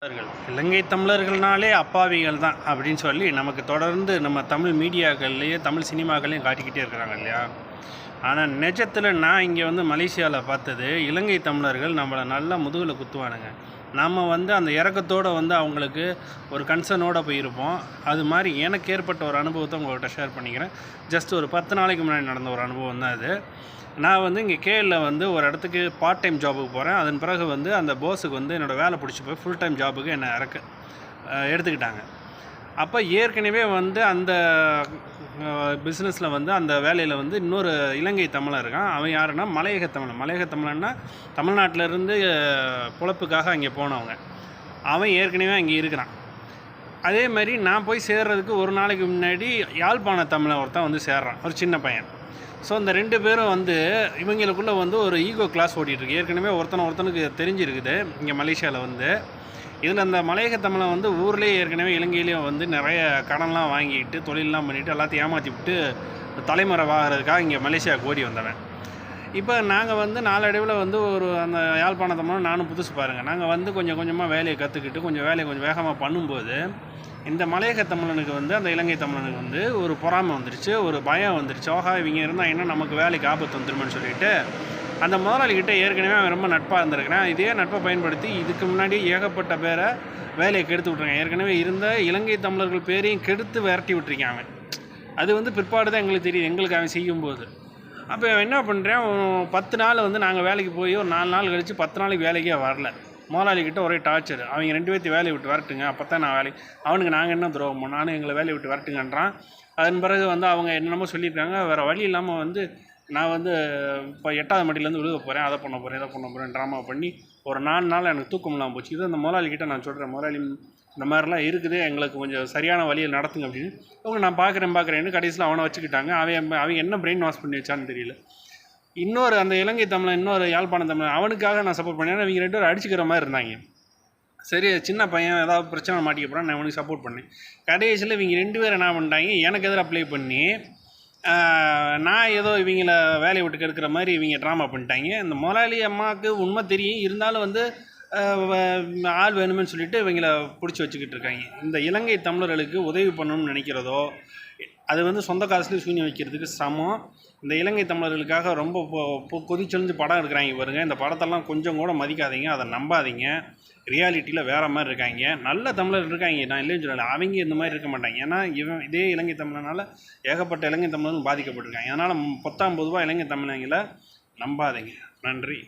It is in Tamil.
இலங்கை தமிழர்கள்னாலே அப்பாவிகள் தான் அப்படின்னு சொல்லி நமக்கு தொடர்ந்து நம்ம தமிழ் மீடியாக்கள்லேயே தமிழ் சினிமாக்கள்லையும் காட்டிக்கிட்டே இருக்கிறாங்க இல்லையா. ஆனால் நிஜத்தில் நான் இங்கே மலேசியாவில் பார்த்தது இலங்கை தமிழர்கள் நம்மளை நல்லா முதுகில் குத்துவானுங்க. நம்ம அந்த இறக்கத்தோடு அவங்களுக்கு ஒரு கன்சர்னோடு போயிருப்போம். அது மாதிரி எனக்கு ஏற்பட்ட ஒரு அனுபவத்தை உங்கள்கிட்ட ஷேர் பண்ணிக்கிறேன். ஜஸ்ட் ஒரு 10 நாளைக்கு முன்னாடி நடந்த ஒரு அனுபவம் தான் அது. நான் இங்கே கேஎல்ல ஒரு இடத்துக்கு பார்ட் டைம் ஜாபுக்கு போகிறேன். அதன் பிறகு அந்த போஸுக்கு என்னோடய வேலை பிடிச்சி போய் ஃபுல் டைம் ஜாபுக்கு என்னை எடுத்துக்கிட்டாங்க. அப்போ ஏற்கனவே அந்த பிஸ்னஸில் அந்த வேலையில் இன்னொரு இலங்கை தமிழன் இருக்கான். அவன் யாருன்னா மலையக தமிழன். மலையக தமிழன்னா தமிழ்நாட்டிலேருந்து பொழப்புக்காக அங்கே போனவங்க. அவன் ஏற்கனவே அங்கே இருக்கிறான். அதே மாதிரி நான் போய் சேர்றதுக்கு ஒரு நாளைக்கு முன்னாடி யாழ்ப்பாண தமிழன் ஒருத்தன் சேர்றான், ஒரு சின்ன பையன். ஸோ இந்த 2 பேரும் இவங்களுக்குள்ளே ஒரு ஈகோ கிளாஸ் ஓடிட்டுருக்கு. ஏற்கனவே ஒருத்தனுக்கு தெரிஞ்சிருக்குது இங்கே மலேசியாவில். இதில் அந்த மலையக தமிழன் ஊர்லேயே ஏற்கனவே இலங்கையிலேயும் நிறைய கடன்லாம் வாங்கிட்டு தொழிலெலாம் பண்ணிவிட்டு எல்லாத்தையும் ஏமாற்றி விட்டு தலைமறைவாகிறதுக்காக இங்கே மலேசியாவுக்கு ஓடி வந்தவன். இப்போ நாங்கள் நாளடைவில் ஒரு அந்த யாழ்ப்பாண தமிழன் நானும் புதுசு பாருங்கள். நாங்கள் கொஞ்சம் கொஞ்சமாக வேலையை கற்றுக்கிட்டு கொஞ்சம் வேகமாக பண்ணும்போது இந்த மலையக தமிழனுக்கு அந்த இலங்கை தமிழனுக்கு ஒரு பொறாமை வந்துருச்சு, ஒரு பயம் வந்துருச்சு. ஓஹா, இவங்க இருந்தால் என்ன நமக்கு வேலைக்கு ஆபத்து வந்துருமென்னு சொல்லிட்டு அந்த முதலாளிகிட்ட ஏற்கனவே அவன் ரொம்ப நட்பாக இருந்திருக்கிறேன். இதே நட்பை பயன்படுத்தி இதுக்கு முன்னாடி ஏகப்பட்ட பேரை வேலையை கெடுத்து விட்ருக்கான். ஏற்கனவே இருந்த இலங்கை தமிழர்கள் பேரையும் கெடுத்து விரட்டி விட்டுருக்கான் அவன். அது பிற்பாடு தான் எங்களுக்கு தெரியுது, எங்களுக்கு அவன் செய்யும்போது. அப்போ என்ன பண்ணுறேன், 10 நாள் நாங்கள் வேலைக்கு போய் ஒரு 4 நாள் கழித்து 10 நாளைக்கு வேலைக்கே வரல. முதலாளிக்கிட்ட ஒரே டார்ச்சர். அவங்க 2 பேர்த்தையும் வேலையை விட்டு வரட்டுங்க, அப்போ தான் நான் வேலைக்கு. அவனுக்கு நாங்கள் என்ன துரோகமோ, நானும் எங்களை வேலையை விட்டு வரட்டுங்கன்றான். அதன் பிறகு அவங்க என்னென்னமோ சொல்லியிருக்காங்க. வேறு வழி இல்லாமல் நான் இப்போ 8வது மட்டிலேருந்து விழுக போகிறேன், அதை பண்ண போகிறேன், இதை பண்ண போகிறேன் ட்ராமா பண்ணி ஒரு 4 நாள் எனக்கு தூக்கம் இல்லாமல் போச்சு. இது அந்த முதலாளிக்கிட்ட நான் சொல்கிறேன், முதலாளி இந்த மாதிரிலாம் இருக்குது, எங்களுக்கு கொஞ்சம் சரியான வழியில் நடத்துங்க அப்படின்னு. அவங்க நான் பார்க்குறேன்னு கடைசியில் அவனை வச்சுக்கிட்டாங்க. அவன் என்ன பிரெயின் வாஷ் பண்ணி வச்சான்னு தெரியல. இன்னொரு அந்த இலங்கை தமிழன், இன்னொரு யாழ்ப்பாண தமிழன், அவனுக்காக நான் சப்போர்ட் பண்ணேன். இவங்க 2 பேரும் அடிச்சுக்கிற மாதிரி இருந்தாங்க. சரி, சின்ன பையன் ஏதாவது பிரச்சனை மாட்டிக்க போகிறான், நான் அவனுக்கு சப்போர்ட் பண்ணேன். கடைசியில் இவங்க 2 பேரும் என்ன பண்ணிட்டாங்க, எனக்கு எதிராக அப்ளை பண்ணி நான் ஏதோ இவங்கள வேலையை விட்டு கெடுக்கிற மாதிரி இவங்க ட்ராமா பண்ணிட்டாங்க. இந்த முதலாளி அம்மாவுக்கு உண்மை தெரியும், இருந்தாலும் ஆள் வேணுமென்னு சொல்லிட்டு இவங்கள பிடிச்சி வச்சுக்கிட்டு இருக்காங்க. இந்த இலங்கை தமிழர்களுக்கு உதவி பண்ணணும்னு நினைக்கிறதோ அது சொந்த காசுலேயும் சூன்யம் வைக்கிறதுக்கு சமம். இந்த இலங்கை தமிழர்களுக்காக ரொம்ப கொதிச்செழிஞ்சு படம் எடுக்கிறாங்க பாருங்க. இந்த படத்தெல்லாம் கொஞ்சம் கூட மதிக்காதீங்க, அதை நம்பாதீங்க. ரியாலிட்டியில் வேறு மாதிரி இருக்காங்க. நல்ல தமிழர் இருக்காங்க, நான் இல்லைன்னு சொல்லலை. அவங்க இந்த மாதிரி இருக்க மாட்டாங்க. ஏன்னா இதே இலங்கை தமிழனால் ஏகப்பட்ட இலங்கை தமிழர்கள் பாதிக்கப்பட்டிருக்காங்க. அதனால் 10 பொதுவாக இலங்கை தமிழங்களை நம்பாதீங்க. நன்றி.